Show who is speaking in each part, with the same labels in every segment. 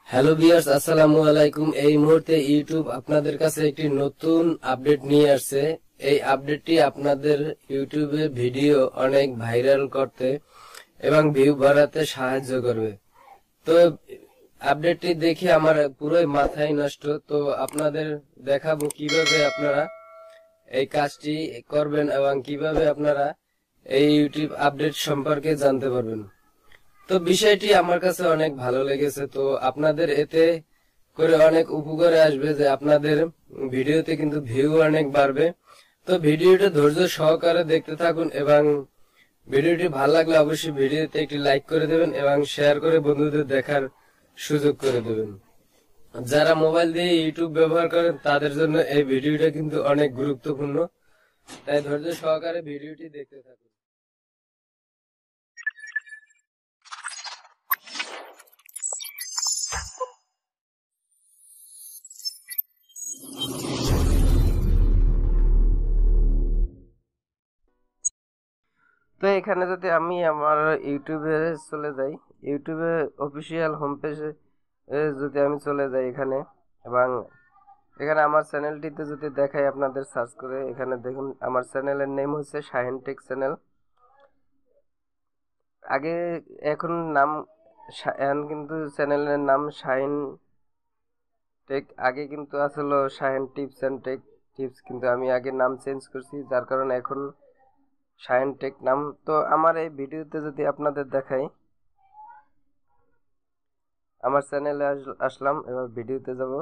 Speaker 1: Hello viewers, আসসালামু আলাইকুম। এই মুহূর্তে ইউটিউব আপনাদের কাছে একটি নতুন আপডেট নিয়ে আসছে। এই আপডেটটি আপনাদের ইউটিউবে ভিডিও অনেক ভাইরাল করতে এবং ভিউ বাড়াতে সাহায্য করবে। তো আপডেটটি দেখে আমার পুরোই মাথায় নষ্ট। তো আপনাদের দেখাবো কিভাবে আপনারা এই কাজটি করবেন এবং কিভাবে আপনারা এই ইউটিউব আপডেট সম্পর্কে জানতে পারবেন। তো বিষয়টি আমার কাছে অনেক ভালো লেগেছে। তো আপনাদের এতে করে অনেক উপকারে আসবে যে আপনাদের ভিডিওতে কিন্তু ভিউ অনেক বাড়বে। তো ভিডিওটা ধৈর্য সহকারে দেখতে থাকুন এবং ভিডিওটি ভালো লাগলে অবশ্যই ভিডিওতে একটি লাইক করে দেবেন এবং শেয়ার করে বন্ধুদের দেখার সুযোগ করে দেবেন। যারা মোবাইল দিয়ে ইউটিউব ব্যবহার করেন তাদের জন্য এই ভিডিওটা কিন্তু অনেক গুরুত্বপূর্ণ, তাই ধৈর্য সহকারে ভিডিওটি দেখতে থাকুন। তো এখানে যদি আমি আমার ইউটিউবে চলে যাই, ইউটিউবে অফিসিয়াল হোম পেজে যদি আমি চলে যাই এখানে, এবং এখানে আমার চ্যানেলটিতে যদি দেখাই আপনাদের সার্চ করে, এখানে দেখুন আমার চ্যানেলের নেম হচ্ছে শাহেন টেক চ্যানেল। আগে এখন নাম শাহেন, কিন্তু চ্যানেলের নাম শাহেন টেক। আগে কিন্তু আসলে Shahen tips and take tips, কিন্তু আমি আগে নাম চেঞ্জ করছি, যার কারণে এখন শাহেন টেক নাম। তো আমার এই ভিডিওতে যদি আপনাদের দেখাই, আমার চ্যানেলে আসলাম, এবার ভিডিওতে যাব।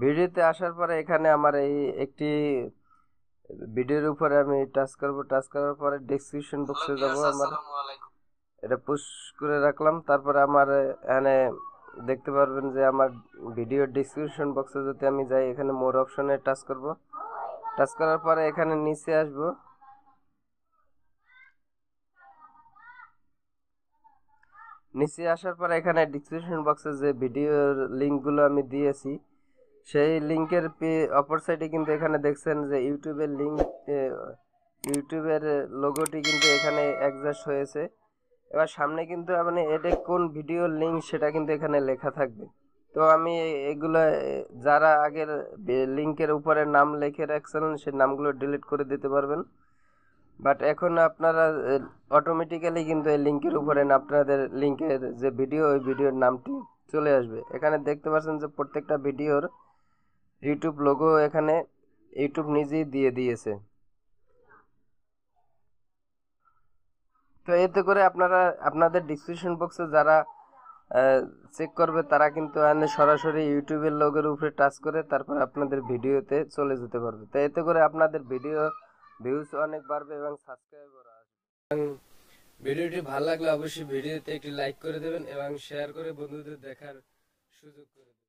Speaker 1: ভিডিওতে আসার পরে এখানে আমার এই একটি ভিডিওর উপরে আমি টাচ করব। টাচ করার পরে ডেসক্রিপশন বক্সে যাব। আমার এটা পুশ করে রাখলাম। তারপরে আমার এখানে দেখতে পারবেন যে আমার ভিডিও ডেসক্রিপশন বক্সে যদি আমি যাই, এখানে মোর অপশনে টাচ করব। টাচ করার পরে এখানে নিচে আসব। নিচে আসার পরে এখানে ডেসক্রিপশন বক্সে যে ভিডিওর লিঙ্কগুলো আমি দিয়েছি, সেই লিঙ্কের অপর সাইডে কিন্তু এখানে দেখছেন যে ইউটিউবের লিঙ্ক, ইউটিউবের লোগোটি কিন্তু এখানে অ্যাডজাস্ট হয়েছে। এবার সামনে কিন্তু মানে এটা কোন ভিডিওর লিঙ্ক সেটা কিন্তু এখানে লেখা থাকবে। তো আমি এগুলো যারা আগের লিঙ্কের উপরে নাম লিখে রাখছিলেন সেই নামগুলো ডিলিট করে দিতে পারবেন। বাট এখন আপনারা অটোমেটিক্যালি কিন্তু এই লিঙ্কের উপরে আপনাদের লিঙ্কের যে ভিডিও, ওই ভিডিওর নামটি চলে আসবে। এখানে দেখতে পাচ্ছেন যে প্রত্যেকটা ভিডিওর ইউটিউব লোগো এখানে ইউটিউব নিজেই দিয়ে দিয়েছে। তো এতে করে আপনারা আপনাদের ডিসক্রিপশন বক্সে যারা চেক করবে, তারা কিন্তু সরাসরি ইউটিউবের লোগোর উপরে টাচ করে তারপর আপনাদের ভিডিওতে চলে যেতে পারবে। তো এতে করে আপনাদের ভিডিও ভিউজ অনেক বাড়বে এবং সাবস্ক্রাইবার আসবে। ভিডিওটি ভালো লাগলে অবশ্যই ভিডিওতে একটি লাইক করে দেবেন এবং শেয়ার করে বন্ধুদের দেখার সুযোগ করে দেবেন।